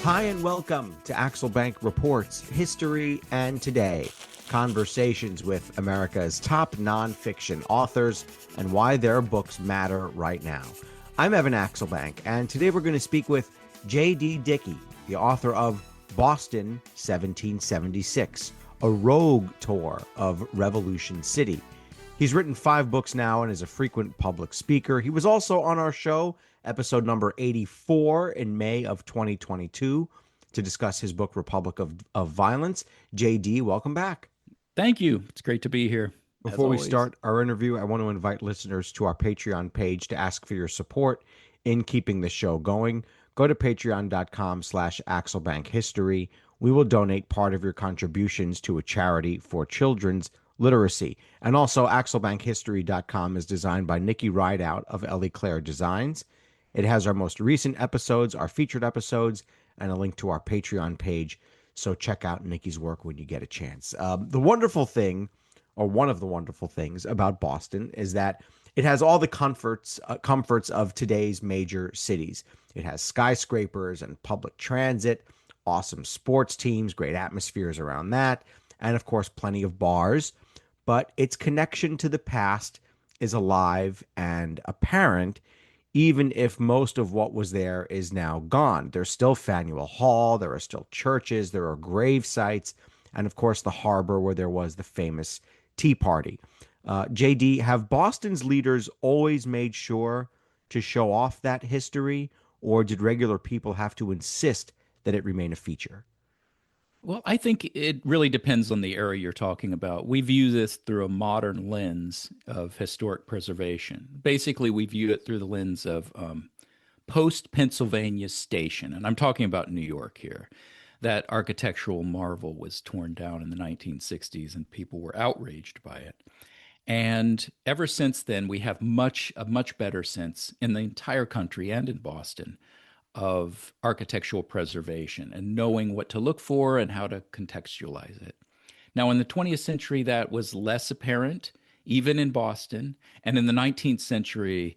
Hi, and welcome to Axel Bank Reports History and Today. Conversations with America's top nonfiction authors and why their books matter right now. I'm Evan Axelbank, and today we're going to speak with J.D. Dickey, the author of Boston 1776, a rogue tour of Revolution City. He's written 5 books now and is a frequent public speaker. He was also on our show, episode number 84 in May of 2022, to discuss his book, Republic of Violence. JD, welcome back. Thank you. It's great to be here. Before we start our interview, I want to invite listeners to our Patreon page to ask for your support in keeping the show going. Go to patreon.com/AxelBankHistory. We will donate part of your contributions to a charity for children's literacy. And also, AxelBankHistory.com is designed by Nikki Rideout of Ellie Claire Designs. It has our most recent episodes, our featured episodes, and a link to our Patreon page. So check out Nikki's work when you get a chance. The wonderful thing, or one of the wonderful things about Boston, is that it has all the comforts of today's major cities. It has skyscrapers and public transit, awesome sports teams, great atmospheres around that, and of course, plenty of bars. But its connection to the past is alive and apparent, even if most of what was there is now gone. There's still Faneuil Hall, there are still churches, there are grave sites, and of course the harbor where there was the famous Tea Party. JD, have Boston's leaders always made sure to show off that history, or did regular people have to insist that it remain a feature? Well, I think it really depends on the era you're talking about. We view this through a modern lens of historic preservation. Basically, we view it through the lens of post-Pennsylvania Station, and I'm talking about New York here. That architectural marvel was torn down in the 1960s, and people were outraged by it. And ever since then, we have a much better sense in the entire country and in Boston of architectural preservation and knowing what to look for and how to contextualize it. Now, in the 20th century, that was less apparent, even in Boston. And in the 19th century,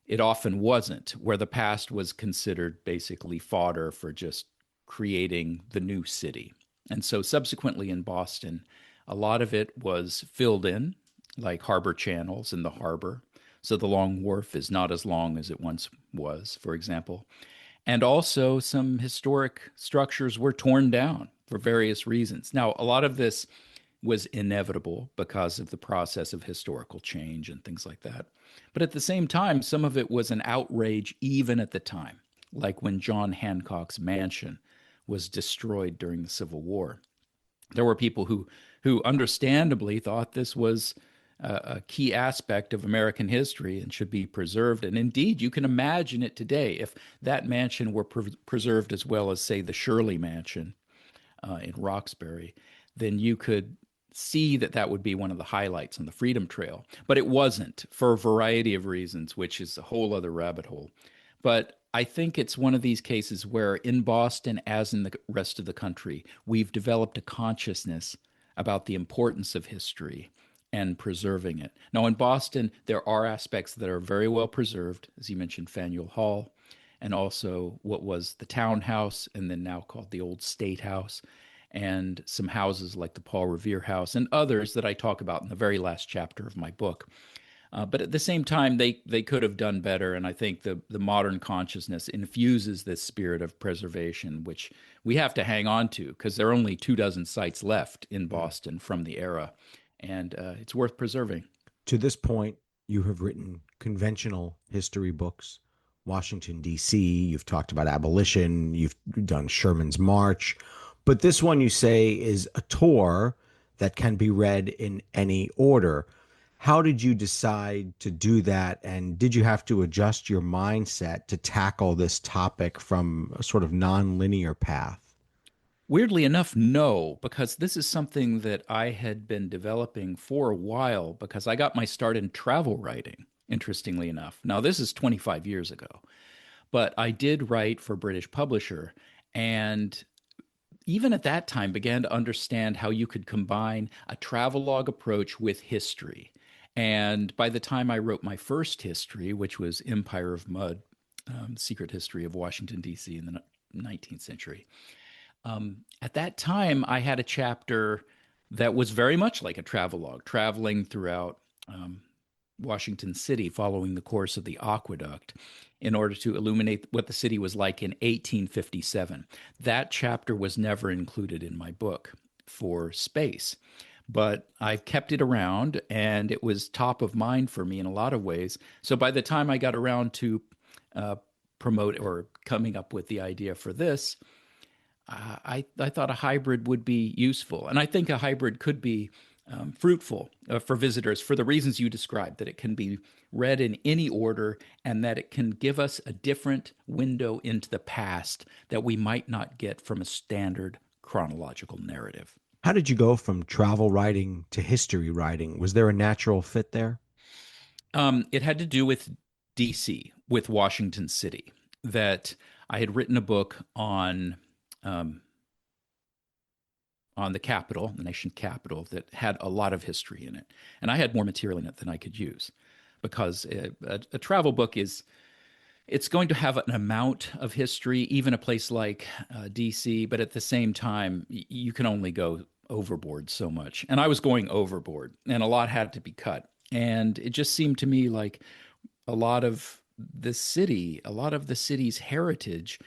it often wasn't, where the past was considered basically fodder for just creating the new city. And so subsequently in Boston, a lot of it was filled in, like harbor channels in the harbor. So the Long Wharf is not as long as it once was, for example. And also some historic structures were torn down for various reasons. Now, a lot of this was inevitable because of the process of historical change and things like that. But at the same time, some of it was an outrage even at the time, like when John Hancock's mansion was destroyed during the Civil War. There were people who understandably thought this was a key aspect of American history and should be preserved. And indeed, you can imagine it today. If that mansion were preserved as well as, say, the Shirley Mansion in Roxbury, then you could see that that would be one of the highlights on the Freedom Trail. But it wasn't, for a variety of reasons, which is a whole other rabbit hole. But I think it's one of these cases where in Boston, as in the rest of the country, we've developed a consciousness about the importance of history and preserving it. Now, in Boston, there are aspects that are very well preserved, as you mentioned, Faneuil Hall, and also what was the townhouse, and then now called the Old State House, and some houses like the Paul Revere House, and others that I talk about in the very last chapter of my book. But at the same time, they could have done better, and I think the modern consciousness infuses this spirit of preservation, which we have to hang on to, because there are only 24 sites left in Boston from the era, and it's worth preserving. To this point, you have written conventional history books, Washington, D.C., you've talked about abolition, you've done Sherman's March, but this one you say is a tour that can be read in any order. How did you decide to do that? And did you have to adjust your mindset to tackle this topic from a sort of non-linear path? Weirdly enough, no, because this is something that I had been developing for a while because I got my start in travel writing, interestingly enough. Now, this is 25 years ago, but I did write for a British publisher, and even at that time began to understand how you could combine a travelogue approach with history. And by the time I wrote my first history, which was Empire of Mud, Secret History of Washington, D.C. in the 19th century. At that time, I had a chapter that was very much like a travelogue, traveling throughout um, Washington City, following the course of the aqueduct, in order to illuminate what the city was like in 1857. That chapter was never included in my book for space, but I've kept it around, and it was top of mind for me in a lot of ways. So by the time I got around to uh, promote or coming up with the idea for this, I thought a hybrid would be useful. And I think a hybrid could be fruitful for visitors for the reasons you described, that it can be read in any order and that it can give us a different window into the past that we might not get from a standard chronological narrative. How did you go from travel writing to history writing? Was there a natural fit there? It had to do with DC, with Washington City, that I had written a book um, on the capital, the nation capital, that had a lot of history in it. And I had more material in it than I could use because a travel book is it's going to have an amount of history, even a place like DC, but at the same time, you can only go overboard so much. And I was going overboard, and a lot had to be cut. And it just seemed to me like a lot of a lot of the city's heritage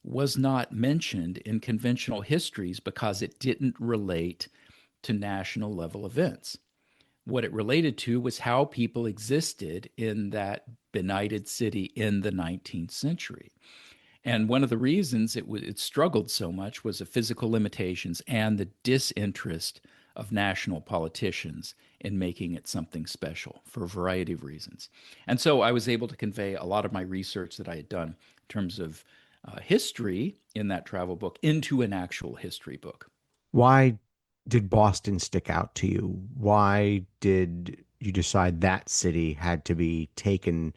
was not mentioned in conventional histories because it didn't relate to national level events. What it related to was how people existed in that benighted city in the 19th century. And one of the reasons it struggled so much was the physical limitations and the disinterest of national politicians in making it something special for a variety of reasons. And so I was able to convey a lot of my research that I had done in terms of history in that travel book into an actual history book. Why did Boston stick out to you? Why did you decide that city had to be taken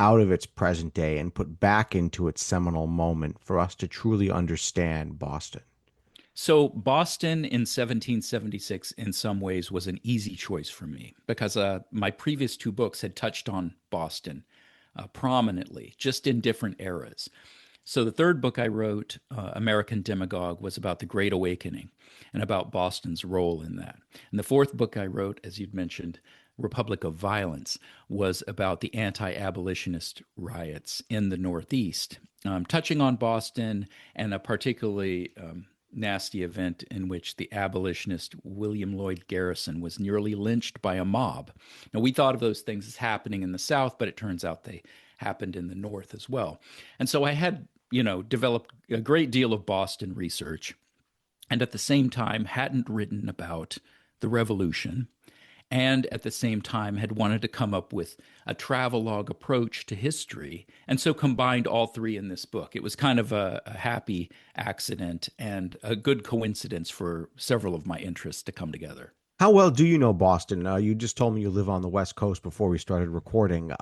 out of its present day and put back into its seminal moment for us to truly understand Boston? So, Boston in 1776, in some ways, was an easy choice for me because my previous two books had touched on Boston prominently, just in different eras. So the third book I wrote, American Demagogue, was about the Great Awakening and about Boston's role in that. And the fourth book I wrote, as you'd mentioned, Republic of Violence, was about the anti-abolitionist riots in the Northeast, touching on Boston and a particularly nasty event in which the abolitionist William Lloyd Garrison was nearly lynched by a mob. Now, we thought of those things as happening in the South, but it turns out they happened in the North as well. And so I had, developed a great deal of Boston research, and at the same time hadn't written about the Revolution, and at the same time had wanted to come up with a travelogue approach to history, and so combined all three in this book. It was kind of a happy accident and a good coincidence for several of my interests to come together. How well do you know Boston? You just told me you live on the West Coast before we started recording.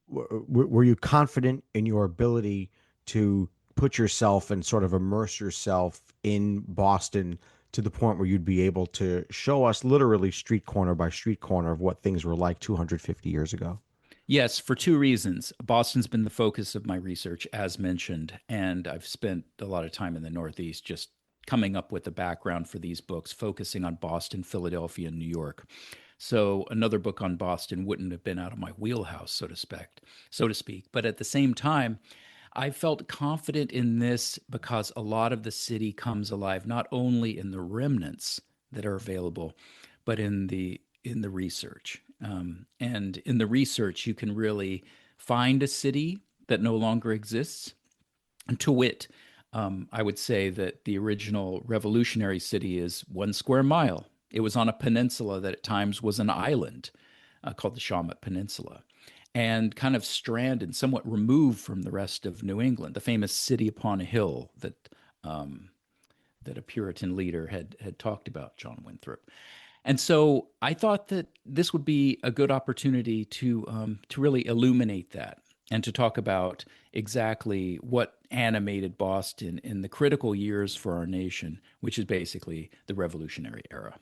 Were you confident in your ability to put yourself and sort of immerse yourself in Boston to the point where you'd be able to show us literally street corner by street corner of what things were like 250 years ago? Yes, for two reasons. Boston's been the focus of my research, as mentioned, and I've spent a lot of time in the Northeast just coming up with the background for these books, focusing on Boston, Philadelphia, and New York. So another book on Boston wouldn't have been out of my wheelhouse, so to speak. But at the same time, I felt confident in this because a lot of the city comes alive not only in the remnants that are available, but in the research. And in the research, you can really find a city that no longer exists. And to wit, I would say that the original revolutionary city is 1 square mile. It was on a peninsula that at times was an island called the Shawmut Peninsula, and kind of stranded, somewhat removed from the rest of New England, the famous city upon a hill um, that a Puritan leader had talked about, John Winthrop. And so I thought that this would be a good opportunity to really illuminate that and to talk about exactly what animated Boston in the critical years for our nation, which is basically the Revolutionary era.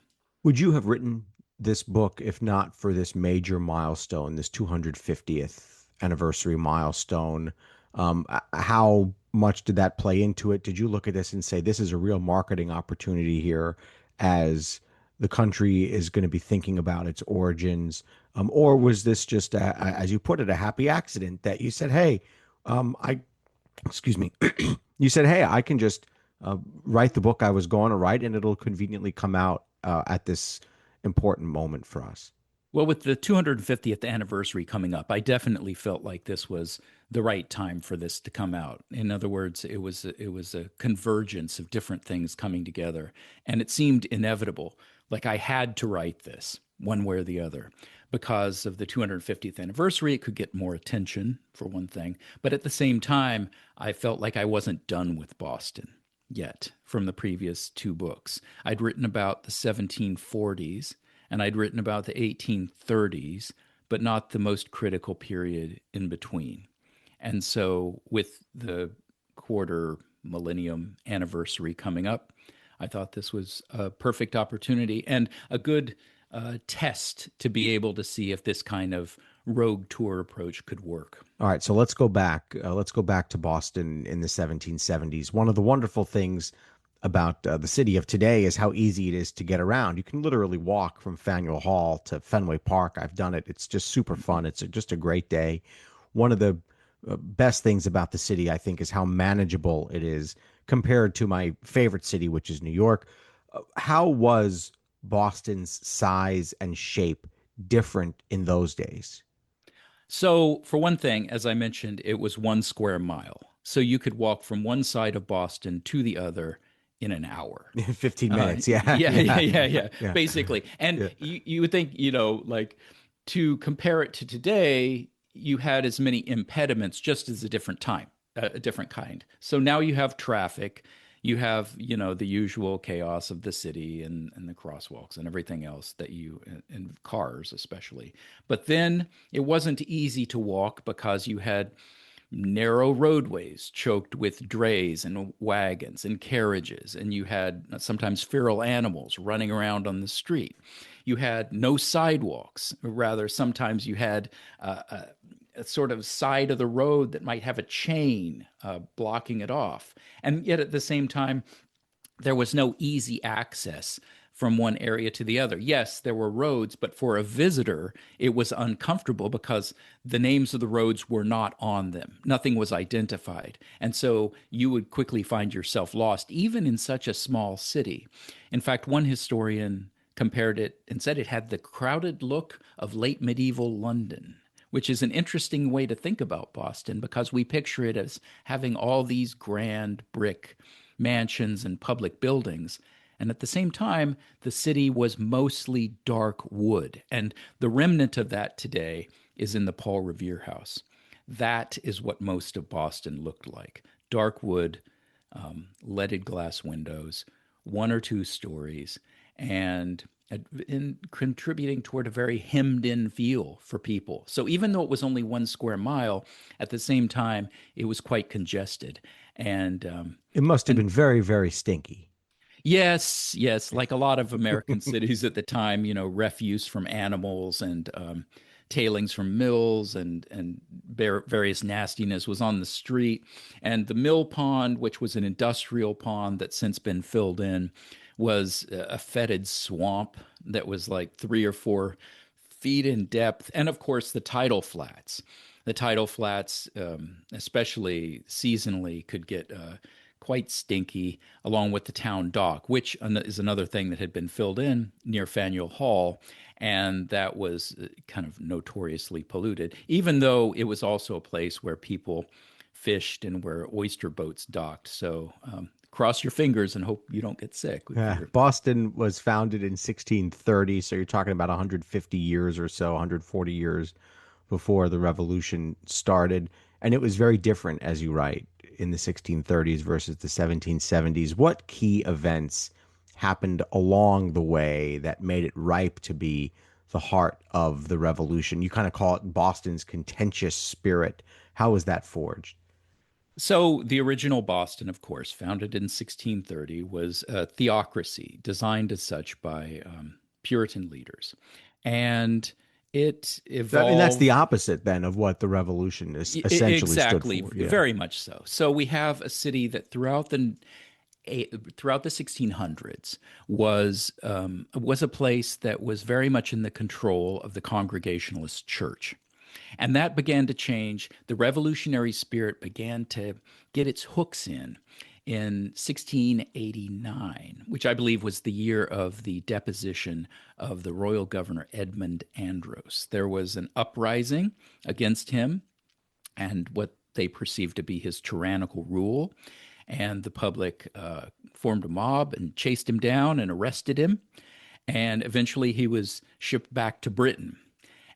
Would you have written this book if not for this major milestone, this 250th anniversary milestone? How much did that play into it? Did you look at this and say, this is a real marketing opportunity here as the country is going to be thinking about its origins? Or was this just, as you put it, a happy accident that you said, hey, I, excuse me, you said, hey, I can just write the book I was going to write and it'll conveniently come out at this important moment for us? Well, with the 250th anniversary coming up, I definitely felt like this was the right time for this to come out. In other words, it was a convergence of different things coming together, and it seemed inevitable. Like I had to write this one way or the other because of the 250th anniversary. It could get more attention for one thing, but at the same time, I felt like I wasn't done with Boston yet from the previous two books. I'd written about the 1740s and I'd written about the 1830s, but not the most critical period in between. And so, with the quarter millennium anniversary coming up, I thought this was a perfect opportunity and a good test to be able to see if this kind of rogue tour approach could work. All right, so let's go back. Let's go back to Boston in the 1770s. One of the wonderful things about the city of today is how easy it is to get around. You can literally walk from Faneuil Hall to Fenway Park. I've done it. It's just super fun. It's just a great day. One of the best things about the city, I think, is how manageable it is compared to my favorite city, which is New York. How was Boston's size and shape different in those days? So, for one thing, as I mentioned, it was 1 square mile. So you could walk from one side of Boston to the other in an hour. 15 minutes. Yeah, Yeah, yeah, yeah, yeah, yeah, yeah, basically. And yeah. you would think, like to compare it to today, you had as many impediments just as a different time, a different kind. So now you have traffic, you have, the usual chaos of the city and the crosswalks and everything else that and cars especially. But then it wasn't easy to walk because you had narrow roadways choked with drays and wagons and carriages, and you had sometimes feral animals running around on the street. You had no sidewalks. Rather, sometimes you had a sort of side of the road that might have a chain blocking it off. And yet at the same time, there was no easy access from one area to the other. Yes, there were roads, but for a visitor, it was uncomfortable because the names of the roads were not on them. Nothing was identified. And so you would quickly find yourself lost, even in such a small city. In fact, one historian compared it and said it had the crowded look of late medieval London, which is an interesting way to think about Boston because we picture it as having all these grand brick mansions and public buildings. And at the same time, the city was mostly dark wood. And the remnant of that today is in the Paul Revere House. That is what most of Boston looked like: dark wood, leaded glass windows, one or two stories, and in contributing toward a very hemmed in feel for people. So even though it was only 1 square mile, at the same time, it was quite congested. And It must have and been very, very stinky. yes, yes, like a lot of American cities at the time, refuse from animals and tailings from mills and various nastiness was on the street. And the mill pond, which was an industrial pond that's since been filled in, was a fetid swamp that was like 3 or 4 feet in depth. And of course, the tidal flats. The tidal flats, especially seasonally, could get quite stinky, along with the town dock, which is another thing that had been filled in near Faneuil Hall, and that was kind of notoriously polluted, even though it was also a place where people fished and where oyster boats docked. So cross your fingers and hope you don't get sick if Yeah. you're. Boston was founded in 1630, so you're talking about 150 years or so, 140 years before the revolution started. And it was very different, as you write, in the 1630s versus the 1770s. What key events happened along the way that made it ripe to be the heart of the revolution? You kind of call it Boston's contentious spirit. How was that forged? So, the original Boston, of course, founded in 1630, was a theocracy designed as such by Puritan leaders. And It I mean, that's the evolved. opposite then of what the revolution is essentially stood Exactly, for. Yeah. very much so. So we have a city that throughout the 1600s was a place that was very much in the control of the Congregationalist Church. And that began to change. The revolutionary spirit began to get its hooks in 1689, which I believe was the year of the deposition of the royal governor Edmund Andros. There was an uprising against him and what they perceived to be his tyrannical rule. And the public formed a mob and chased him down and arrested him. And eventually he was shipped back to Britain.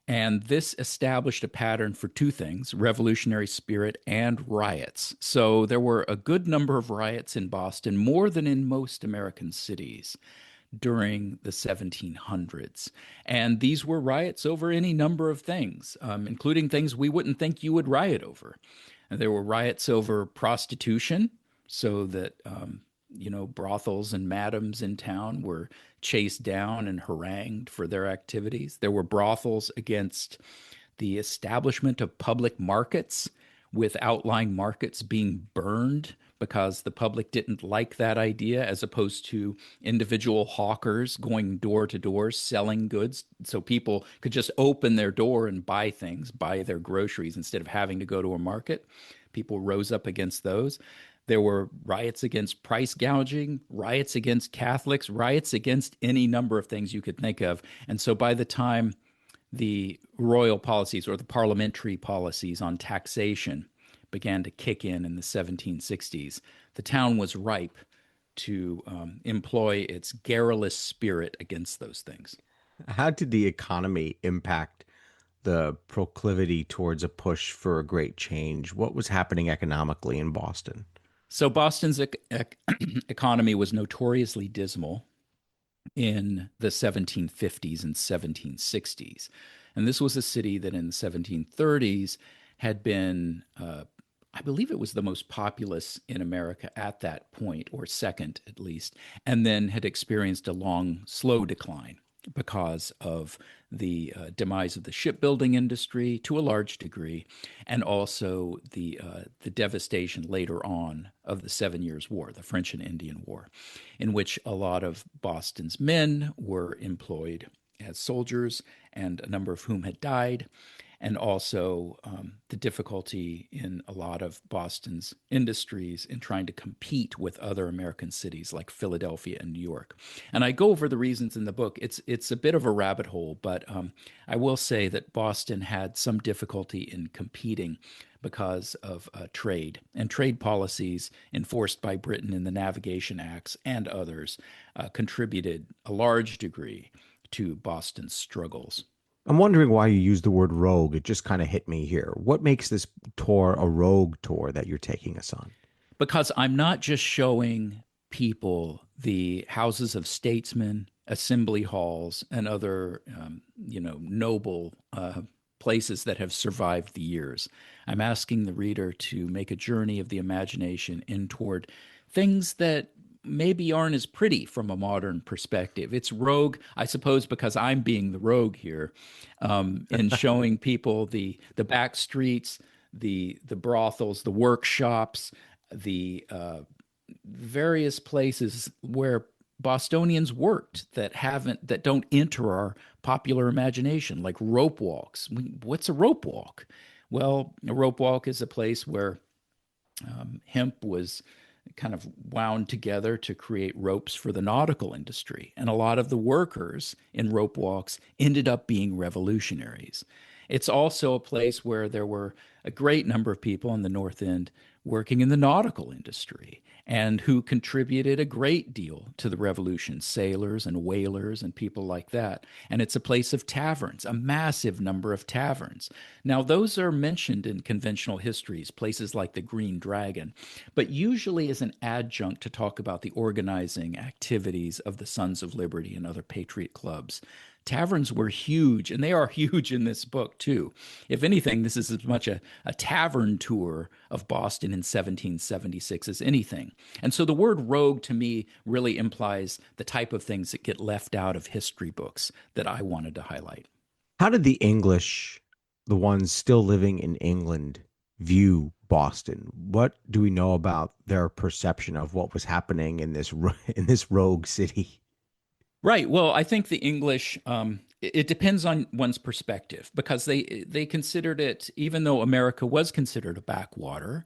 And this established a pattern for two things: revolutionary spirit and riots. So there were a good number of riots in Boston, more than in most American cities during the 1700s. And these were riots over any number of things, including things we wouldn't think you would riot over. And there were riots over prostitution, so that brothels and madams in town were chased down and harangued for their activities. There were brothels against the establishment of public markets, with outlying markets being burned because the public didn't like that idea, as opposed to individual hawkers going door to door selling goods so people could just open their door and buy things, buy their groceries instead of having to go to a market. People rose up against those. There were riots against price gouging, riots against Catholics, riots against any number of things you could think of. And so by the time the royal policies or the parliamentary policies on taxation began to kick in the 1760s, the town was ripe to employ its garrulous spirit against those things. How did the economy impact the proclivity towards a push for a great change? What was happening economically in Boston? So Boston's economy was notoriously dismal in the 1750s and 1760s. And this was a city that in the 1730s had been, I believe it was the most populous in America at that point, or second at least, and then had experienced a long, slow decline because of the demise of the shipbuilding industry to a large degree, and also the devastation later on of the 7 Years' War, the French and Indian War, in which a lot of Boston's men were employed as soldiers, and a number of whom had died, and also the difficulty in a lot of Boston's industries in trying to compete with other American cities like Philadelphia and New York. And I go over the reasons in the book. It's a bit of a rabbit hole, but I will say that Boston had some difficulty in competing because of trade and trade policies enforced by Britain in the Navigation Acts and others contributed a large degree to Boston's struggles. I'm wondering why you use the word rogue. It just kind of hit me here. What makes this tour a rogue tour that you're taking us on? Because I'm not just showing people the houses of statesmen, assembly halls, and other, noble places that have survived the years. I'm asking the reader to make a journey of the imagination in toward things that maybe aren't as pretty from a modern perspective. It's rogue, I suppose, because I'm being the rogue here, in showing people the back streets, the brothels, the workshops, the various places where Bostonians worked that don't enter our popular imagination, like rope walks. What's a rope walk? Well, a rope walk is a place where hemp was kind of wound together to create ropes for the nautical industry. And a lot of the workers in rope walks ended up being revolutionaries. It's also a place where there were a great number of people on the North End working in the nautical industry and who contributed a great deal to the revolution, sailors and whalers and people like that. And it's a place of taverns, a massive number of taverns. Now, those are mentioned in conventional histories, places like the Green Dragon, but usually as an adjunct to talk about the organizing activities of the Sons of Liberty and other patriot clubs. Taverns were huge, and they are huge in this book, too. If anything, this is as much a tavern tour of Boston in 1776 as anything. And so the word rogue to me really implies the type of things that get left out of history books that I wanted to highlight. How did the English, the ones still living in England, view Boston? What do we know about their perception of what was happening in this in this rogue city? Right. Well, I think the English, it depends on one's perspective because they considered it, even though America was considered a backwater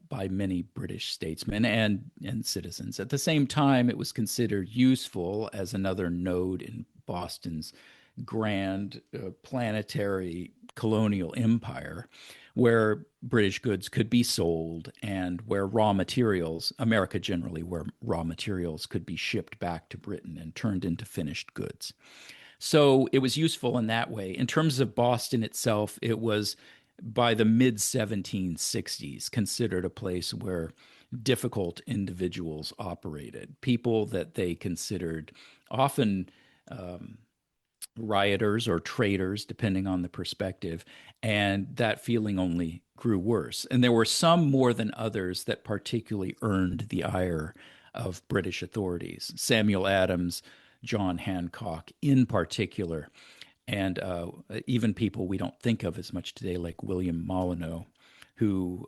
by many British statesmen and citizens. At the same time, it was considered useful as another node in Boston's grand planetary colonial empire where British goods could be sold and where raw materials, America generally, where raw materials could be shipped back to Britain and turned into finished goods. So it was useful in that way. In terms of Boston itself, it was by the mid 1760s considered a place where difficult individuals operated, people that they considered often rioters or traitors, depending on the perspective. And that feeling only grew worse. And there were some more than others that particularly earned the ire of British authorities. Samuel Adams, John Hancock, in particular, and even people we don't think of as much today, like William Molyneux, who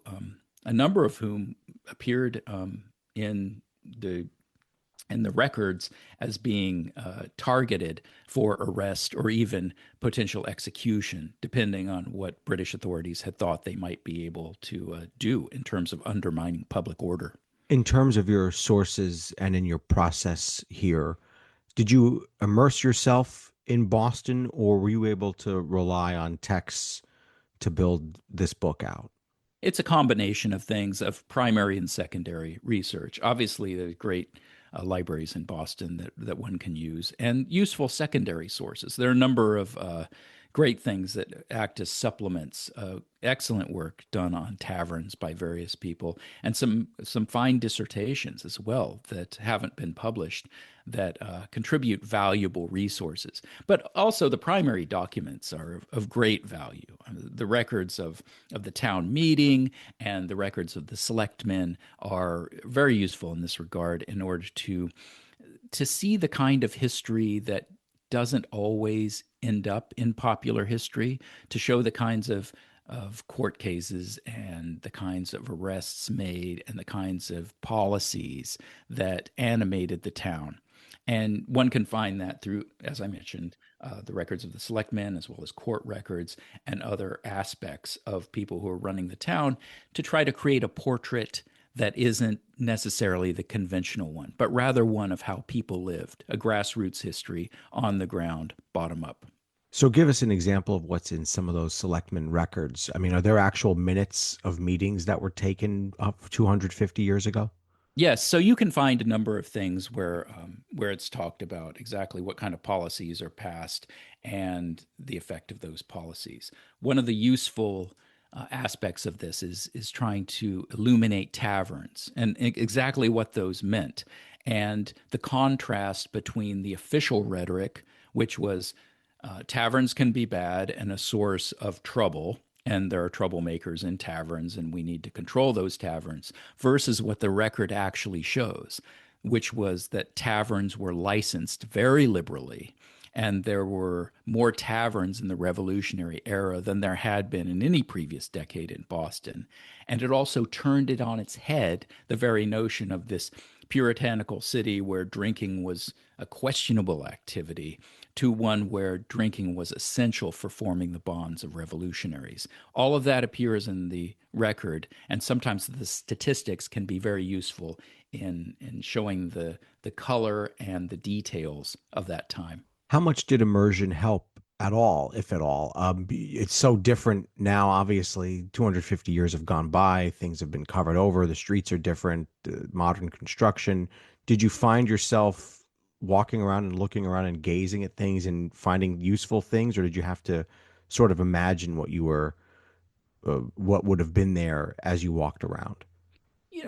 a number of whom appeared in the records as being targeted for arrest or even potential execution, depending on what British authorities had thought they might be able to do in terms of undermining public order. In terms of your sources and in your process here, did you immerse yourself in Boston or were you able to rely on texts to build this book out? It's a combination of things of primary and secondary research. Obviously, there's great libraries in Boston that one can use and useful secondary sources. There are a number of great things that act as supplements. Excellent work done on taverns by various people, and some fine dissertations as well that haven't been published that contribute valuable resources. But also the primary documents are of great value. The records of the town meeting and the records of the selectmen are very useful in this regard in order to see the kind of history that doesn't always end up in popular history, to show the kinds of court cases and the kinds of arrests made and the kinds of policies that animated the town. And one can find that through, as I mentioned, the records of the selectmen, as well as court records and other aspects of people who are running the town, to try to create a portrait that isn't necessarily the conventional one, but rather one of how people lived, a grassroots history on the ground, bottom up. So give us an example of what's in some of those selectmen records. I mean, are there actual minutes of meetings that were taken up 250 years ago? Yes, so you can find a number of things where it's talked about exactly what kind of policies are passed and the effect of those policies. One of the useful aspects of this is trying to illuminate taverns and exactly what those meant, and the contrast between the official rhetoric, which was taverns can be bad and a source of trouble, and there are troublemakers in taverns, and we need to control those taverns, versus what the record actually shows, which was that taverns were licensed very liberally. And there were more taverns in the Revolutionary era than there had been in any previous decade in Boston. And it also turned it on its head, the very notion of this puritanical city where drinking was a questionable activity, to one where drinking was essential for forming the bonds of revolutionaries. All of that appears in the record, and sometimes the statistics can be very useful in showing the color and the details of that time. How much did immersion help at all, if at all? It's so different now, obviously. 250 years have gone by, things have been covered over, the streets are different, modern construction. Did you find yourself walking around and looking around and gazing at things and finding useful things, or did you have to sort of imagine what would have been there as you walked around?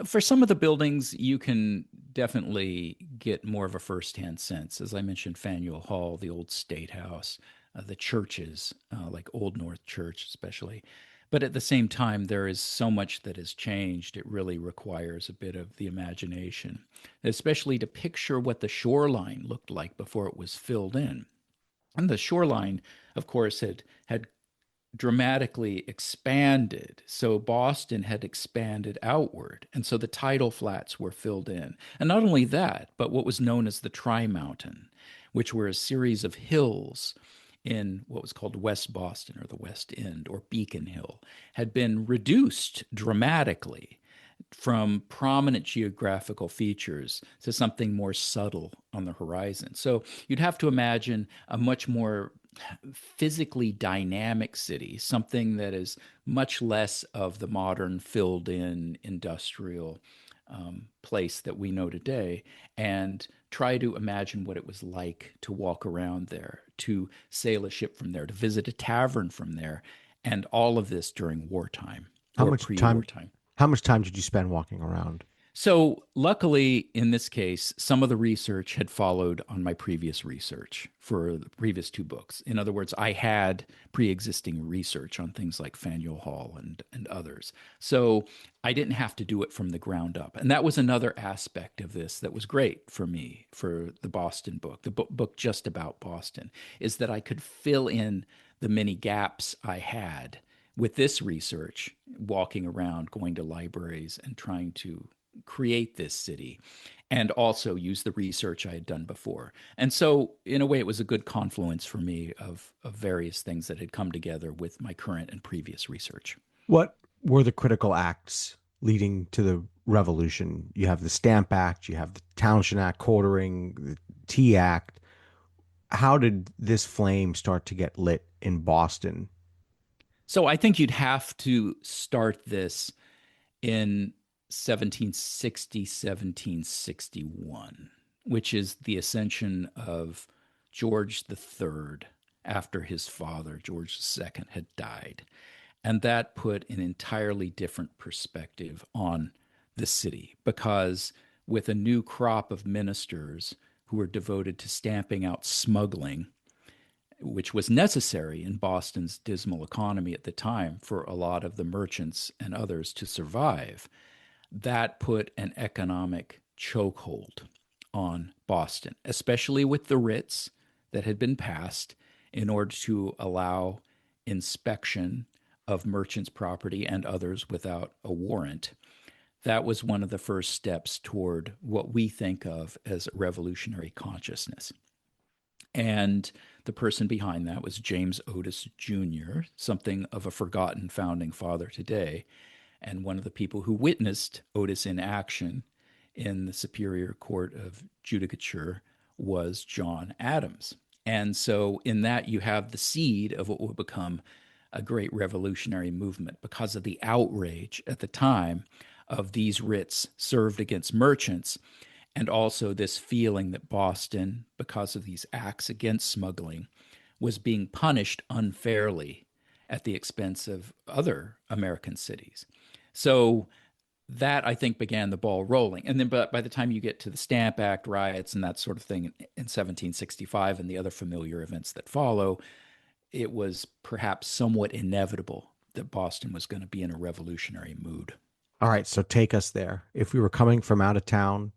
For some of the buildings, you can definitely get more of a firsthand sense. As I mentioned, Faneuil Hall, the old State House, the churches, like Old North Church, especially. But at the same time, there is so much that has changed. It really requires a bit of the imagination, especially to picture what the shoreline looked like before it was filled in. And the shoreline, of course, had dramatically expanded. So Boston had expanded outward. And so the tidal flats were filled in. And not only that, but what was known as the Tri Mountain, which were a series of hills in what was called West Boston or the West End or Beacon Hill, had been reduced dramatically from prominent geographical features to something more subtle on the horizon. So you'd have to imagine a much more physically dynamic city, something that is much less of the modern filled in industrial place that we know today, and try to imagine what it was like to walk around there, to sail a ship from there, to visit a tavern from there, and all of this during wartime How or much time pre-wartime. how much time did you spend walking around? So, luckily, in this case, some of the research had followed on my previous research for the previous two books. In other words, I had pre existing research on things like Faneuil Hall and others. So, I didn't have to do it from the ground up. And that was another aspect of this that was great for me for the Boston book, the book just about Boston, is that I could fill in the many gaps I had with this research, walking around, going to libraries, and trying to create this city and also use the research I had done before. And so, in a way, it was a good confluence for me of various things that had come together with my current and previous research. What were the critical acts leading to the revolution? You have the Stamp Act, you have the Townshend Act, quartering, the Tea Act. How did this flame start to get lit in Boston? So, I think you'd have to start this in 1760, 1761, which is the ascension of George III after his father, George II, had died. And that put an entirely different perspective on the city because with a new crop of ministers who were devoted to stamping out smuggling, which was necessary in Boston's dismal economy at the time for a lot of the merchants and others to survive, that put an economic chokehold on Boston, especially with the writs that had been passed in order to allow inspection of merchants' property and others without a warrant. That was one of the first steps toward what we think of as revolutionary consciousness. And the person behind that was James Otis Jr., something of a forgotten founding father today, and one of the people who witnessed Otis in action in the Superior Court of Judicature was John Adams. And so, in that, you have the seed of what would become a great revolutionary movement because of the outrage at the time of these writs served against merchants, and also this feeling that Boston, because of these acts against smuggling, was being punished unfairly at the expense of other American cities. So that I think began the ball rolling. And then by the time you get to the Stamp Act riots and that sort of thing in 1765 and the other familiar events that follow, it was perhaps somewhat inevitable that Boston was going to be in a revolutionary mood. All right, so take us there. If we were coming from out of town,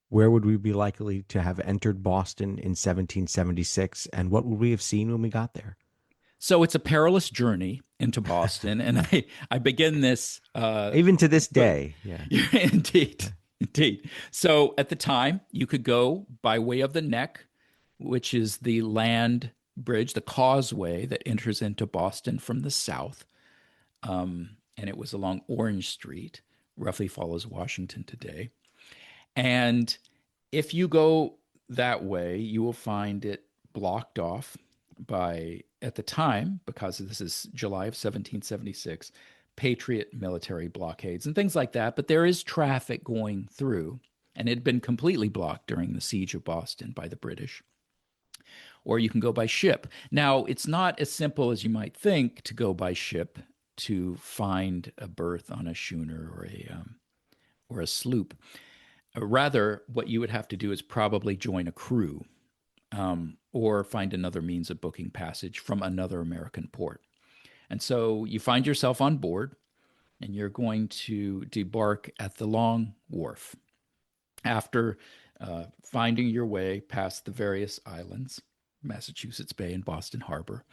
where would we be likely to have entered Boston in 1776, and what would we have seen when we got there? So it's a perilous journey into Boston, and I begin this, Even to this but day, yeah. indeed, indeed. So at the time, you could go by way of the Neck, which is the land bridge, the causeway that enters into Boston from the south, and it was along Orange Street, roughly follows Washington today. And if you go that way, you will find it blocked off by, at the time, because this is July of 1776, Patriot military blockades and things like that. But there is traffic going through, and it had been completely blocked during the siege of Boston by the British. Or you can go by ship. Now, it's not as simple as you might think to go by ship to find a berth on a schooner or a sloop. Rather, what you would have to do is probably join a crew or find another means of booking passage from another American port. And so you find yourself on board and you're going to debark at the Long Wharf after finding your way past the various islands. Massachusetts Bay and Boston Harbor.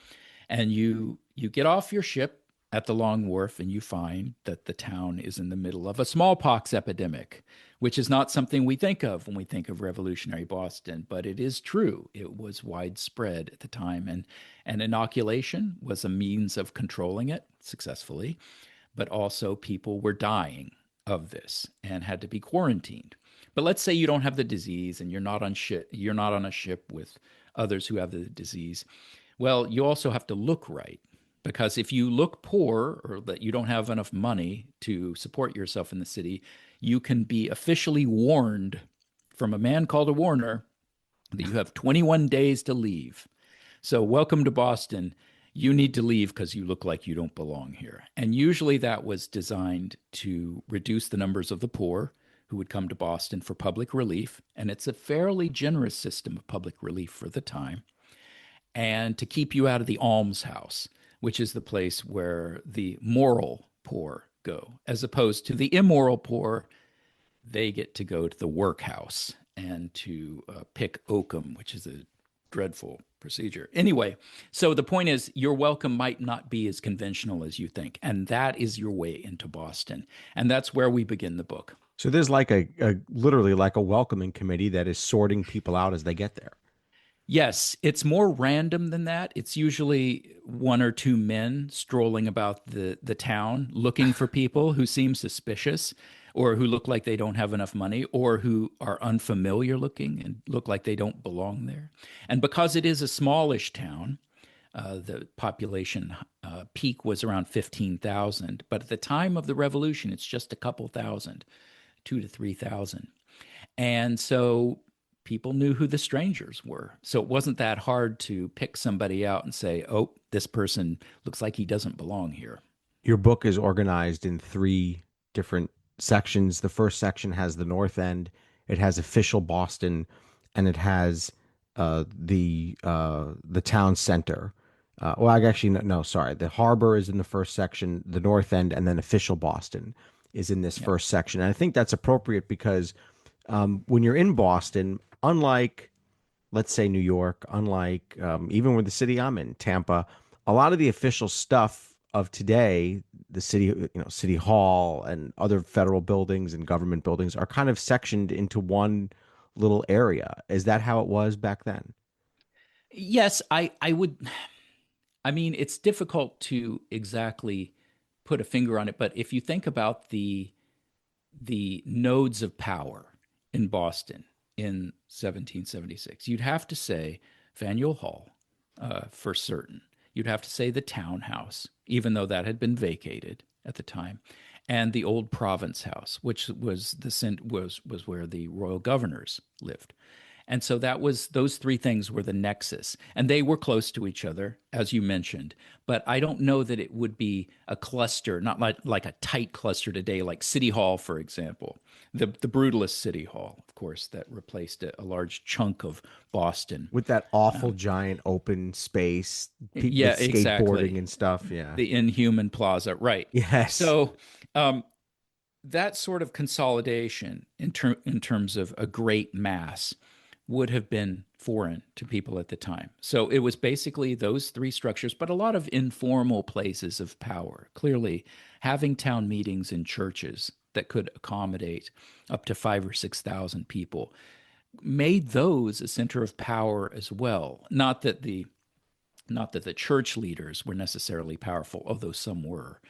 And you get off your ship at the Long Wharf and you find that the town is in the middle of a smallpox epidemic, which is not something we think of when we think of revolutionary Boston, but it is true. It was widespread at the time, and inoculation was a means of controlling it successfully, but also people were dying of this and had to be quarantined. But let's say you don't have the disease and you're not on a ship with others who have the disease. Well, you also have to look right, because if you look poor or that you don't have enough money to support yourself in the city, you can be officially warned from a man called a warner that you have 21 days to leave. So, welcome to Boston. You need to leave because you look like you don't belong here. And usually that was designed to reduce the numbers of the poor who would come to Boston for public relief. And it's a fairly generous system of public relief for the time. And to keep you out of the almshouse, which is the place where the moral poor go, as opposed to the immoral poor. They get to go to the workhouse and to pick oakum, which is a dreadful procedure. Anyway, so the point is, your welcome might not be as conventional as you think. And that is your way into Boston. And that's where we begin the book. So there's like a literally like a welcoming committee that is sorting people out as they get there. Yes, it's more random than that. It's usually one or two men strolling about the town looking for people who seem suspicious or who look like they don't have enough money or who are unfamiliar looking and look like they don't belong there. And because it is a smallish town, the population peak was around 15,000. But at the time of the revolution, it's just a couple thousand, 2 to 3,000. And so people knew who the strangers were. So it wasn't that hard to pick somebody out and say, oh, this person looks like he doesn't belong here. Your book is organized in three different sections. The first section has the North End, it has official Boston, and it has the town center. Well, I actually no, sorry. The harbor is in the first section, the North End, and then official Boston is in this Yeah. first section. And I think that's appropriate because when you're in Boston, unlike, let's say, New York, unlike even with the city I'm in, Tampa, a lot of the official stuff of today, the city, City Hall and other federal buildings and government buildings are kind of sectioned into one little area. Is that how it was back then? Yes, I would. I mean, it's difficult to exactly put a finger on it, but if you think about the nodes of power in Boston in 1776, you'd have to say Faneuil Hall for certain. You'd have to say the townhouse, even though that had been vacated at the time, and the old province house, which was where the royal governors lived. And so that was those three things were the nexus, and they were close to each other, as you mentioned. But I don't know that it would be a cluster, not like a tight cluster today, like City Hall, for example, the brutalist City Hall, of course, that replaced a large chunk of Boston. With that awful giant open space Yeah, with skateboarding exactly. and stuff. Yeah. The Inhuman Plaza, right? Yes. So um, that sort of consolidation in terms of a great mass would have been foreign to people at the time. So it was basically those three structures, but a lot of informal places of power. Clearly, having town meetings in churches that could accommodate up to 5 or 6 thousand people made those a center of power as well. Not that the church leaders were necessarily powerful, although some were.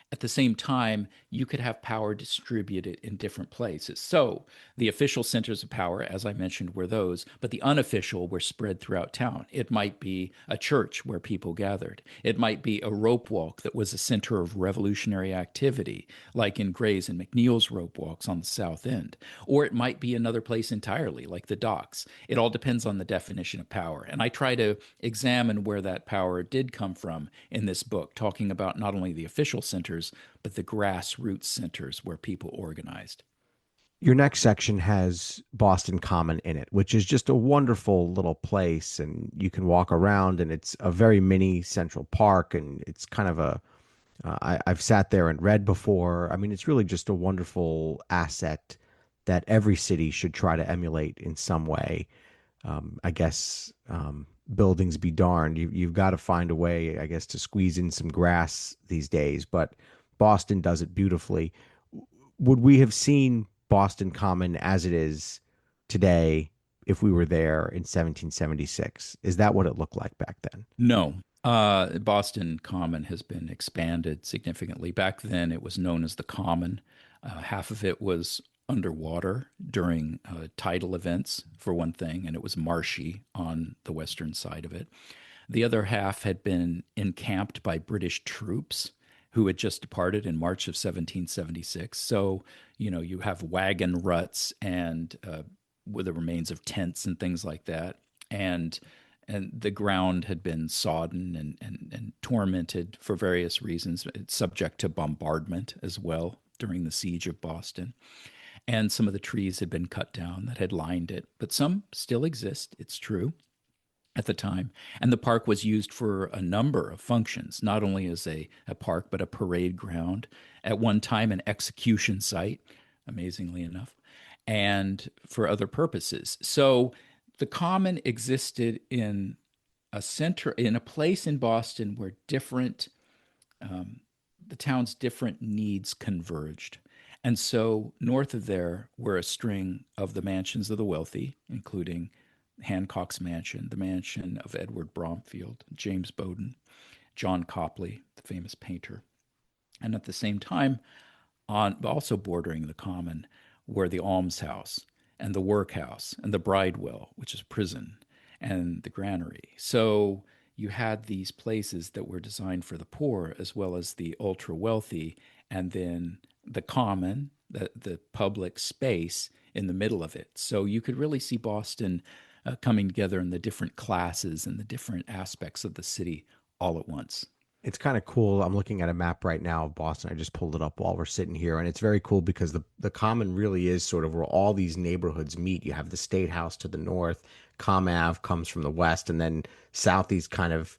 At the same time, you could have power distributed in different places. So the official centers of power, as I mentioned, were those, but the unofficial were spread throughout town. It might be a church where people gathered. It might be a rope walk that was a center of revolutionary activity, like in Gray's and McNeil's rope walks on the South End. Or it might be another place entirely, like the docks. It all depends on the definition of power. And I try to examine where that power did come from in this book, talking about not only the official centers, but the grassroots centers where people organized. Your next section has Boston Common in it, which is just a wonderful little place. And you can walk around, and it's a very mini Central Park. And it's kind of I've sat there and read before. I mean, it's really just a wonderful asset that every city should try to emulate in some way. I guess buildings be darned. You've got to find a way, I guess, to squeeze in some grass these days. But Boston does it beautifully. Would we have seen Boston Common as it is today if we were there in 1776? Is that what it looked like back then? No. Boston Common has been expanded significantly. Back then, it was known as the Common. Half of it was underwater during tidal events, for one thing, and it was marshy on the western side of it. The other half had been encamped by British troops who had just departed in March of 1776. So, you have wagon ruts and with the remains of tents and things like that. And the ground had been sodden and tormented for various reasons. It's subject to bombardment as well during the siege of Boston. And some of the trees had been cut down that had lined it, but some still exist, it's true, at the time. And the park was used for a number of functions, not only as a park, but a parade ground. At one time, an execution site, amazingly enough, and for other purposes. So the Common existed in a place in Boston where the town's different needs converged. And so north of there were a string of the mansions of the wealthy, including Hancock's mansion, the mansion of Edward Bromfield, James Bowdoin, John Copley, the famous painter. And at the same time, on also bordering the Common, were the almshouse and the workhouse and the bridewell, which is prison, and the granary. So you had these places that were designed for the poor as well as the ultra wealthy, and then the common, the public space in the middle of it. So you could really see Boston coming together in the different classes and the different aspects of the city all at once. It's kind of cool. I'm looking at a map right now of Boston. I just pulled it up while we're sitting here, and it's very cool because the Common really is sort of where all these neighborhoods meet. You have the State House to the north, Com Ave comes from the west, and then Southie's kind of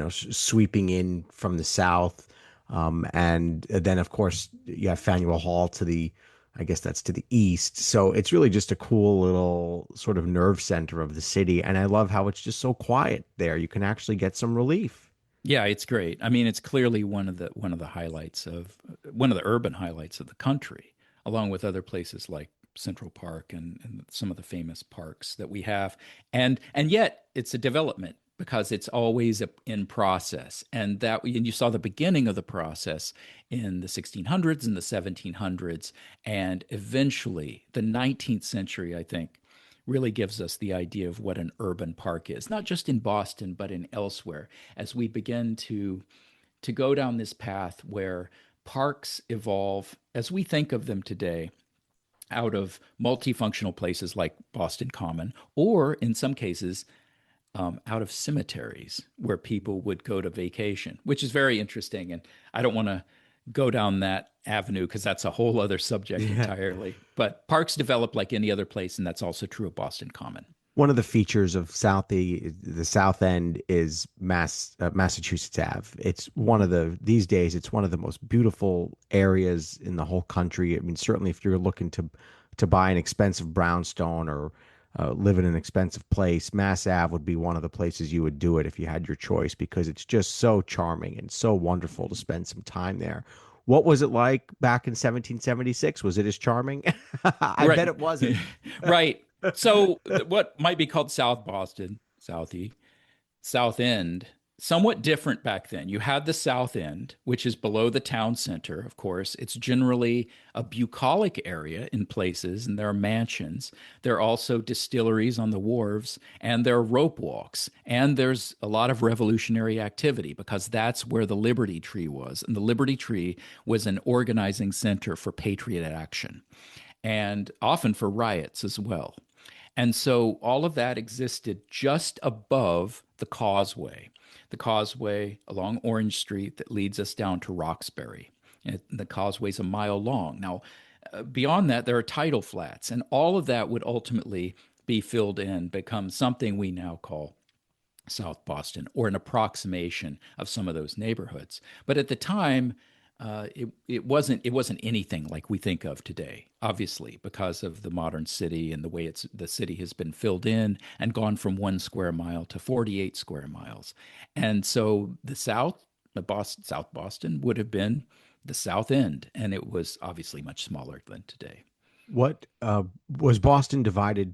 sweeping in from the south, and then of course you have Faneuil Hall to the, I guess that's to the east. So it's really just a cool little sort of nerve center of the city, and I love how it's just so quiet there. You can actually get some relief. Yeah, it's great. I mean, it's clearly one of the urban highlights of the country, along with other places like Central Park and some of the famous parks that we have. And yet it's a development because it's always in process. And you saw the beginning of the process in the 1600s and the 1700s, and eventually the 19th century, I think, really gives us the idea of what an urban park is, not just in Boston, but in elsewhere, as we begin to go down this path where parks evolve as we think of them today out of multifunctional places like Boston Common, or in some cases, out of cemeteries where people would go to vacation, which is very interesting. And I don't want to go down that avenue because that's a whole other subject Yeah. entirely. But parks develop like any other place, and that's also true of Boston Common. One of the features of the South End is Massachusetts Ave. It's one of these days, it's one of the most beautiful areas in the whole country. I mean, certainly if you're looking to buy an expensive brownstone or live in an expensive place, Mass Ave would be one of the places you would do it if you had your choice, because it's just so charming and so wonderful to spend some time there. What was it like back in 1776? Was it as charming? I Right. bet it wasn't. Right. So what might be called South Boston, South End, somewhat different back then. You had the South End, which is below the town center, of course. It's generally a bucolic area in places, and there are mansions. There are also distilleries on the wharves, and there are rope walks. And there's a lot of revolutionary activity because that's where the Liberty Tree was. And the Liberty Tree was an organizing center for patriot action and often for riots as well. And so all of that existed just above the causeway along Orange Street that leads us down to Roxbury. And the causeway's a mile long. Now, beyond that, there are tidal flats, and all of that would ultimately be filled in, become something we now call South Boston, or an approximation of some of those neighborhoods. But at the time, it wasn't anything like we think of today. Obviously, because of the modern city and the way the city has been filled in and gone from 1 square mile to 48 square miles, and so South Boston would have been the South End, and it was obviously much smaller than today. What was Boston divided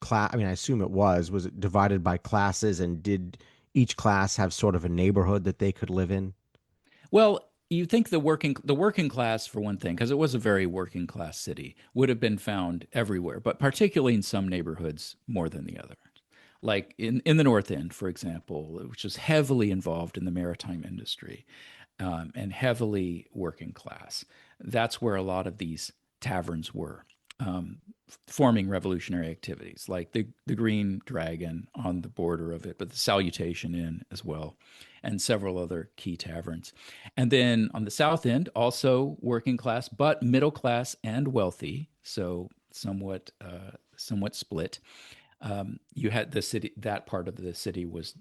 class? I mean, I assume it was. Was it divided by classes, and did each class have sort of a neighborhood that they could live in? Well, you think the working class, for one thing, because it was a very working class city, would have been found everywhere, but particularly in some neighborhoods more than the other. Like in the North End, for example, which is heavily involved in the maritime industry, and heavily working class. That's where a lot of these taverns were, um, forming revolutionary activities, like the Green Dragon on the border of it, but the Salutation Inn as well, and several other key taverns. And then on the South End, also working class, but middle class and wealthy, so somewhat split. You had the city, that part of the city was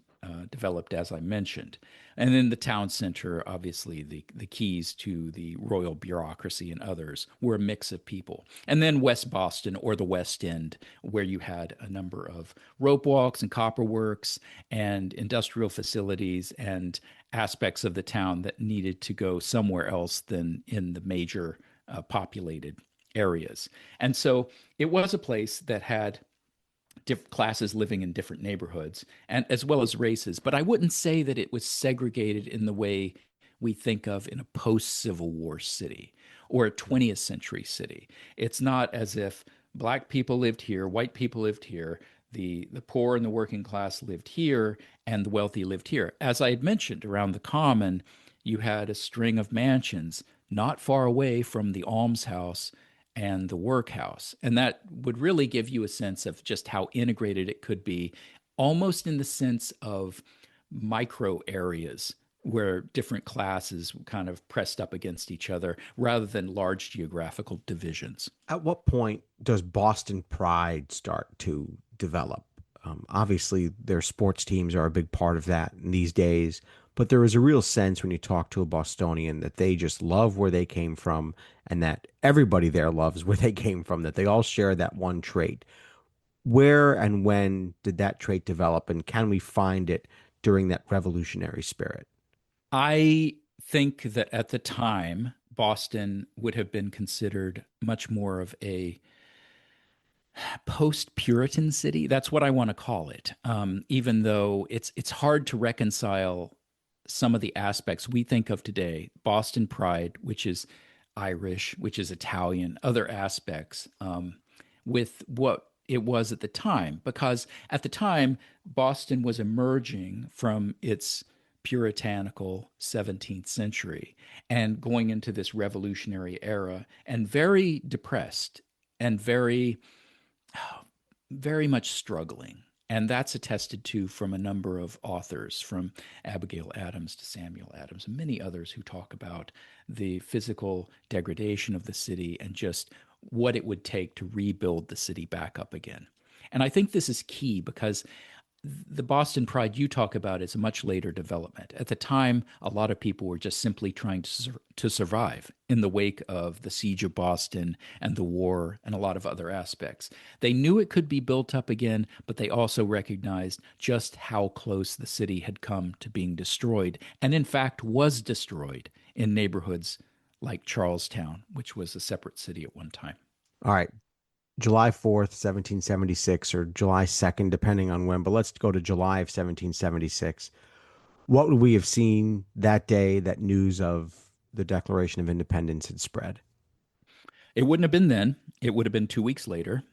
developed, as I mentioned. And then the town center, obviously, the keys to the royal bureaucracy and others were a mix of people. And then West Boston, or the West End, where you had a number of rope walks and copper works and industrial facilities and aspects of the town that needed to go somewhere else than in the major populated areas. And so it was a place that had different classes living in different neighborhoods, and as well as races. But I wouldn't say that it was segregated in the way we think of in a post-Civil War city or a 20th century city. It's not as if black people lived here, white people lived here, the poor and the working class lived here, and the wealthy lived here. As I had mentioned, around the common, you had a string of mansions not far away from the almshouse and the workhouse. And that would really give you a sense of just how integrated it could be, almost in the sense of micro areas where different classes kind of pressed up against each other rather than large geographical divisions. At what point does Boston pride start to develop? Obviously, their sports teams are a big part of that in these days, but there is a real sense when you talk to a Bostonian that they just love where they came from and that everybody there loves where they came from, that they all share that one trait. Where and when did that trait develop, and can we find it during that revolutionary spirit? I think that at the time, Boston would have been considered much more of a post-Puritan city. That's what I want to call it. Even though it's hard to reconcile some of the aspects we think of today, Boston pride, which is Irish, which is Italian, other aspects, with what it was at the time. Because at the time, Boston was emerging from its puritanical 17th century and going into this revolutionary era, and very depressed and very much struggling. And that's attested to from a number of authors, from Abigail Adams to Samuel Adams, and many others who talk about the physical degradation of the city and just what it would take to rebuild the city back up again. And I think this is key because the Boston Pride you talk about is a much later development. At the time, a lot of people were just simply trying to survive in the wake of the siege of Boston and the war and a lot of other aspects. They knew it could be built up again, but they also recognized just how close the city had come to being destroyed, and in fact was destroyed in neighborhoods like Charlestown, which was a separate city at one time. All right, July 4th, 1776, or July 2nd, depending on when, but let's go to July of 1776. What would we have seen that day that news of the Declaration of Independence had spread? It wouldn't have been then. It would have been 2 weeks later,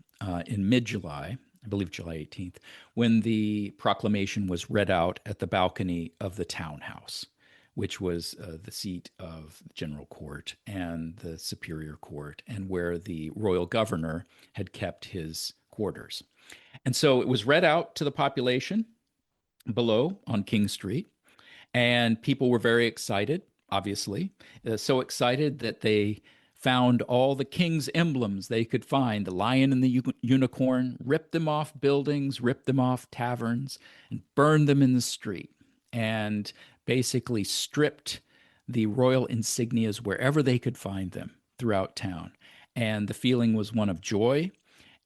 in mid July, I believe July 18th, when the proclamation was read out at the balcony of the townhouse, which was the seat of the General Court and the Superior Court, and where the royal governor had kept his quarters. And so it was read out to the population below on King Street, and people were very excited, obviously. So excited that they found all the king's emblems they could find, the lion and the unicorn, ripped them off buildings, ripped them off taverns, and burned them in the street, and basically stripped the royal insignias wherever they could find them throughout town. And the feeling was one of joy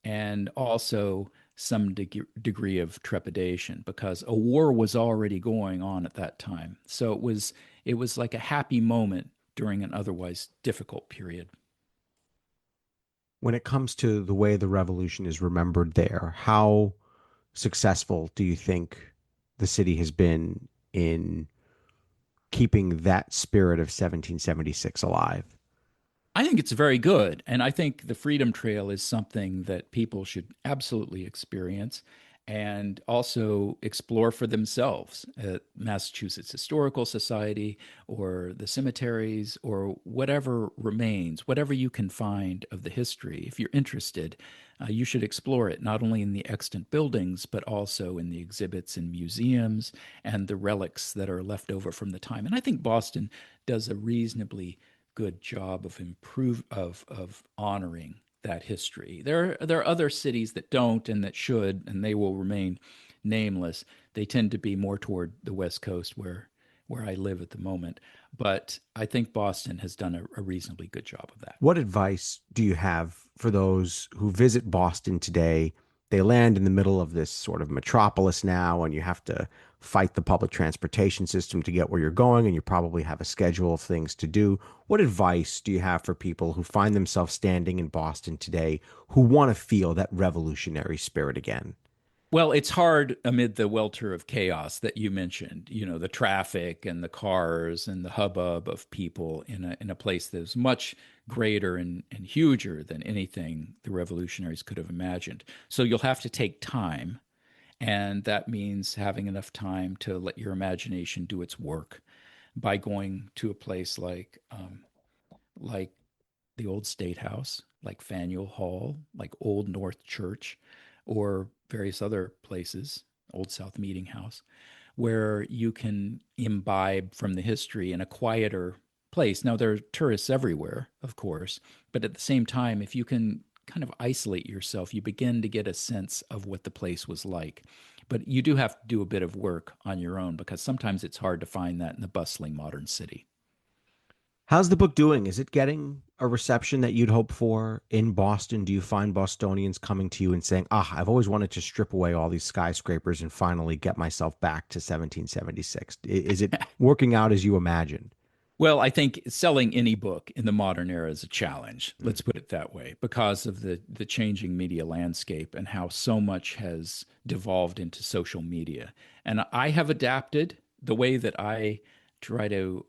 and also some degree of trepidation because a war was already going on at that time. So it was like a happy moment during an otherwise difficult period. When it comes to the way the revolution is remembered there, how successful do you think the city has been in keeping that spirit of 1776 alive? I think it's very good. And I think the Freedom Trail is something that people should absolutely experience and also explore for themselves at Massachusetts Historical Society or the cemeteries or whatever remains, whatever you can find of the history. If you're interested, you should explore it not only in the extant buildings, but also in the exhibits and museums and the relics that are left over from the time. And I think Boston does a reasonably good job of honoring that history. There are other cities that don't and that should, and they will remain nameless. They tend to be more toward the West Coast where I live at the moment. But I think Boston has done a reasonably good job of that. What advice do you have for those who visit Boston today? They land in the middle of this sort of metropolis now, and you have to fight the public transportation system to get where you're going, and you probably have a schedule of things to do. What advice do you have for people who find themselves standing in Boston today who want to feel that revolutionary spirit again? Well, it's hard amid the welter of chaos that you mentioned, the traffic and the cars and the hubbub of people in a place that is much greater and huger than anything the revolutionaries could have imagined. So you'll have to take time, and that means having enough time to let your imagination do its work by going to a place like the old State House, like Faneuil Hall, like Old North Church, or various other places, Old South Meeting House, where you can imbibe from the history in a quieter place. Now, there are tourists everywhere, of course, but at the same time, if you can kind of isolate yourself, you begin to get a sense of what the place was like. But you do have to do a bit of work on your own because sometimes it's hard to find that in the bustling modern city. How's the book doing? Is it getting a reception that you'd hope for in Boston? Do you find Bostonians coming to you and saying, "Ah, I've always wanted to strip away all these skyscrapers and finally get myself back to 1776"? Is it working out as you imagined? Well, I think selling any book in the modern era is a challenge. Mm. Let's put it that way, because of the changing media landscape and how so much has devolved into social media. And I have adapted. The way that I try to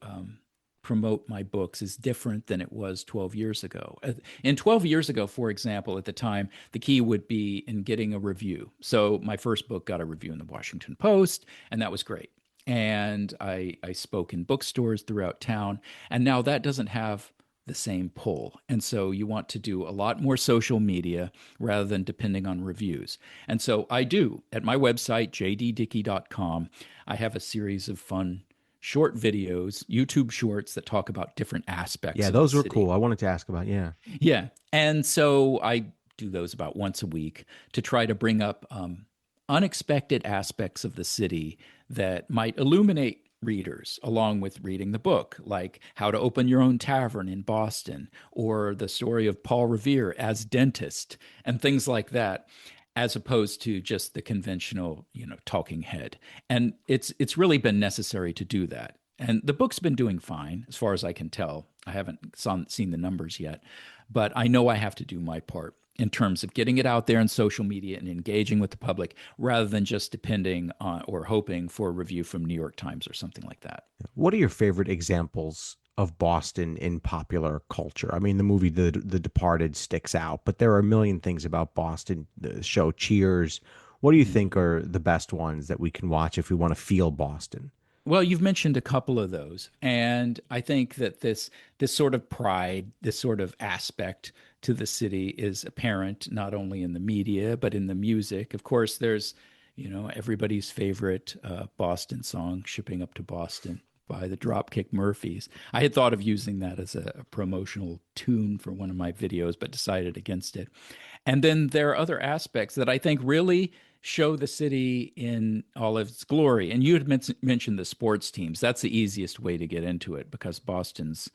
promote my books is different than it was 12 years ago. In 12 years ago, for example, at the time, the key would be in getting a review. So my first book got a review in the Washington Post, and that was great. And I spoke in bookstores throughout town. And now that doesn't have the same pull. And so you want to do a lot more social media rather than depending on reviews. And so I do at my website, jddickey.com. I have a series of fun short videos, YouTube shorts that talk about different aspects Yeah, of the those were city. cool. I wanted to ask about, yeah. Yeah. And so I do those about once a week to try to bring up unexpected aspects of the city that might illuminate readers along with reading the book, like how to open your own tavern in Boston, or the story of Paul Revere as dentist, and things like that, as opposed to just the conventional, talking head. And it's really been necessary to do that. And the book's been doing fine as far as I can tell. I haven't seen the numbers yet, but I know I have to do my part in terms of getting it out there in social media and engaging with the public rather than just depending on or hoping for a review from New York Times or something like that. What are your favorite examples of Boston in popular culture? I mean, the movie The Departed sticks out, but there are a million things about Boston. The show Cheers. What do you think are the best ones that we can watch if we want to feel Boston? Well, you've mentioned a couple of those, and I think that this sort of pride, this sort of aspect to the city is apparent not only in the media but in the music. Of course, there's everybody's favorite Boston song, "Shipping Up to Boston" by the Dropkick Murphys. I had thought of using that as a promotional tune for one of my videos, but decided against it. And then there are other aspects that I think really show the city in all of its glory. And you had mentioned the sports teams. That's the easiest way to get into it because Boston's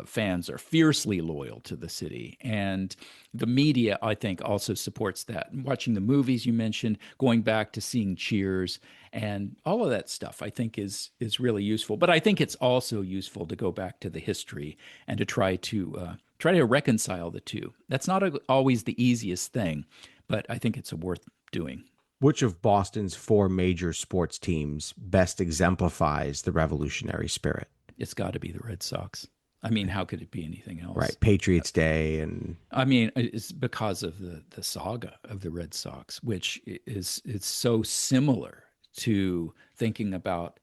fans are fiercely loyal to the city. And the media, I think, also supports that. Watching the movies you mentioned, going back to seeing Cheers, and all of that stuff, I think is really useful. But I think it's also useful to go back to the history and to try to reconcile the two. That's not always the easiest thing, but I think it's worth doing. Which of Boston's four major sports teams best exemplifies the revolutionary spirit? It's got to be the Red Sox. I mean, how could it be anything else? Right, Patriots Day and I mean, it's because of the saga of the Red Sox, which is it's so similar to thinking about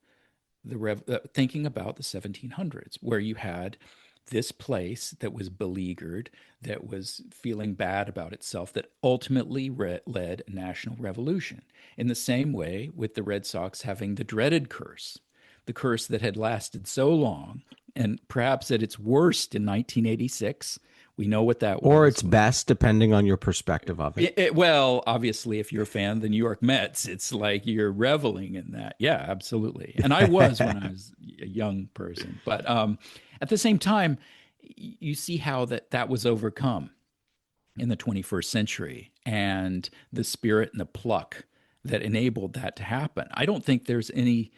the 1700s, where you had this place that was beleaguered, that was feeling bad about itself, that ultimately led a national revolution. In the same way, with the Red Sox having the dreaded curse, the curse that had lasted so long, and perhaps at its worst in 1986. We know what that or was. its best, depending on your perspective of it. Well, obviously, if you're a fan of the New York Mets, it's like you're reveling in that. Yeah, absolutely. And I was when I was a young person. But at the same time, you see how that was overcome in the 21st century and the spirit and the pluck that enabled that to happen. I don't think there's any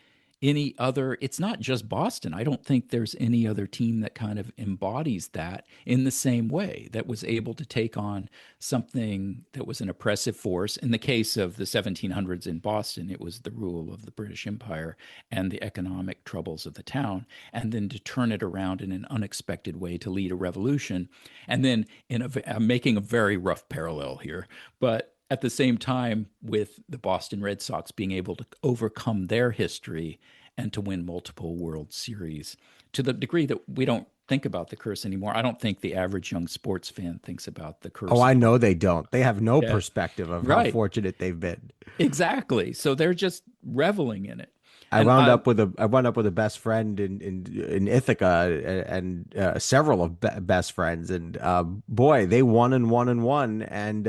other, it's not just Boston. I don't think there's any other team that kind of embodies that in the same way, that was able to take on something that was an oppressive force. In the case of the 1700s in Boston, it was the rule of the British Empire and the economic troubles of the town, and then to turn it around in an unexpected way to lead a revolution. And then I'm making a very rough parallel here, but at the same time, with the Boston Red Sox being able to overcome their history and to win multiple World Series to the degree that we don't think about the curse anymore. I don't think the average young sports fan thinks about the Oh, curse I know anymore. they don't. They have no Yeah, perspective of how right. fortunate they've been. Exactly. So they're just reveling in it. I And wound up with a best friend in Ithaca and several of best friends and boy, they won and won and won and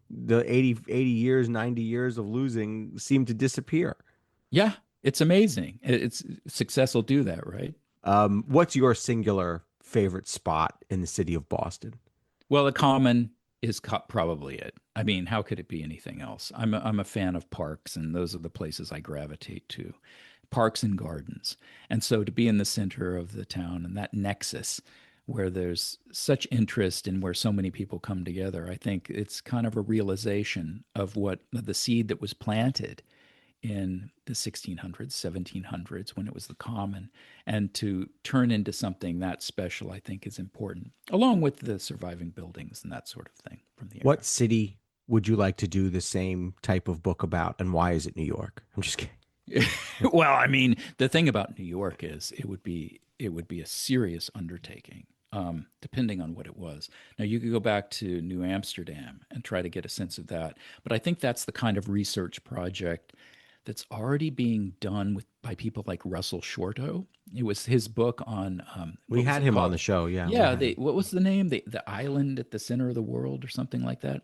the 80 years, 90 years of losing seemed to disappear. yeah, it's amazing. It's success will do that, right? What's your singular favorite spot in the city of Boston? Well, the common is probably it. I mean, how could it be anything else? I'm a fan of parks, and those are the places I gravitate to, parks and gardens. And so to be in the center of the town and that nexus where there's such interest and where so many people come together, I think it's kind of a realization of what the seed that was planted in the 1600s, 1700s, when it was the common, and to turn into something that special, I think is important, along with the surviving buildings and that sort of thing from the What era. city would you like to do the same type of book about, and why is it New York? I'm just kidding. Well, I mean, the thing about New York is it would be a serious undertaking, depending on what it was. Now, you could go back to New Amsterdam and try to get a sense of that, but I think that's the kind of research project that's already being done by people like Russell Shorto. It was his book on We what was had it him on called? the show. Yeah, we Yeah, had him. what was the name? The island at the center of the world, or something like that.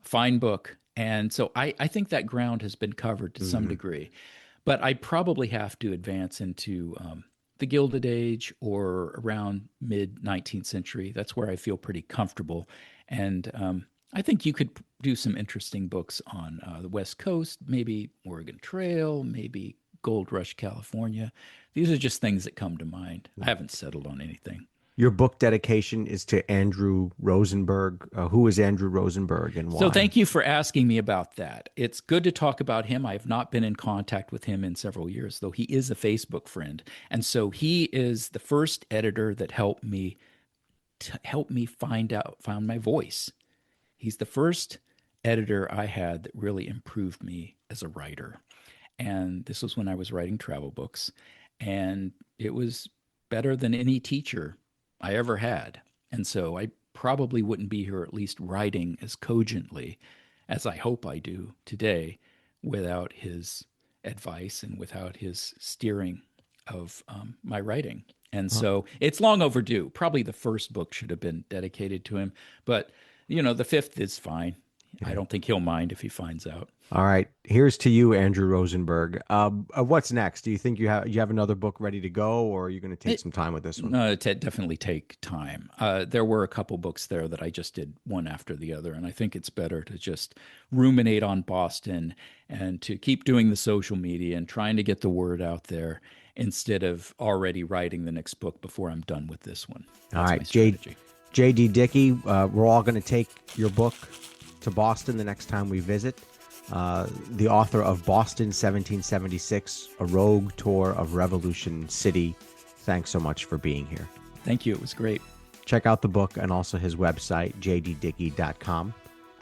Fine book. And so I think that ground has been covered to some Hmm. degree, but I probably have to advance into the Gilded Age or around mid 19th century. That's where I feel pretty comfortable, and I think you could do some interesting books on the West Coast, maybe Oregon Trail, maybe Gold Rush, California. These are just things that come to mind. I haven't settled on anything. Your book dedication is to Andrew Rosenberg. Who is Andrew Rosenberg and So why? thank you for asking me about that. It's good to talk about him. I have not been in contact with him in several years, though he is a Facebook friend. And so he is the first editor that helped me found my voice. He's the first editor I had that really improved me as a writer. And this was when I was writing travel books. And it was better than any teacher I ever had. And so I probably wouldn't be here, at least writing as cogently as I hope I do today, without his advice and without his steering of my writing. And Huh. so it's long overdue. Probably the first book should have been dedicated to him, but the fifth is fine. I don't think he'll mind if he finds out. All right. Here's to you, Andrew Rosenberg. What's next? Do you think you have another book ready to go, or are you going to take It, some time with this one? no, it definitely take time. There were a couple books there that I just did one after the other, and I think it's better to just ruminate on Boston and to keep doing the social media and trying to get the word out there instead of already writing the next book before I'm done with this one. All That's my right, strategy. J.D. Dickey, we're all going to take your book to Boston the next time we visit. The author of Boston 1776, A Rogue Tour of Revolution City. Thanks so much for being here. Thank you. It was great. Check out the book and also his website, jddickey.com.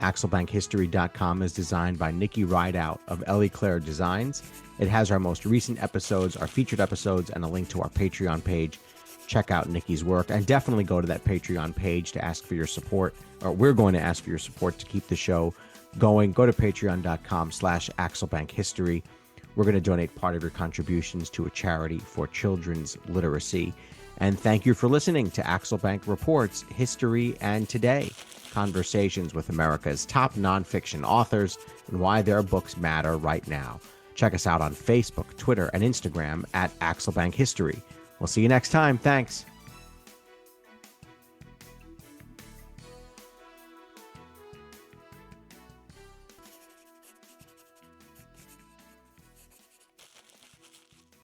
AxelBankHistory.com is designed by Nikki Rideout of Ellie Claire Designs. It has our most recent episodes, our featured episodes, and a link to our Patreon page. Check out Nikki's work and definitely go to that Patreon page to ask for your support, or we're going to ask for your support to keep the show going. Go to patreon.com/AxelBankHistory. We're going to donate part of your contributions to a charity for children's literacy. And thank you for listening to Axel Bank Reports History and Today, conversations with America's top nonfiction authors and why their books matter right now. Check us out on Facebook, Twitter, and Instagram at Axel Bank History. We'll see you next time. Thanks.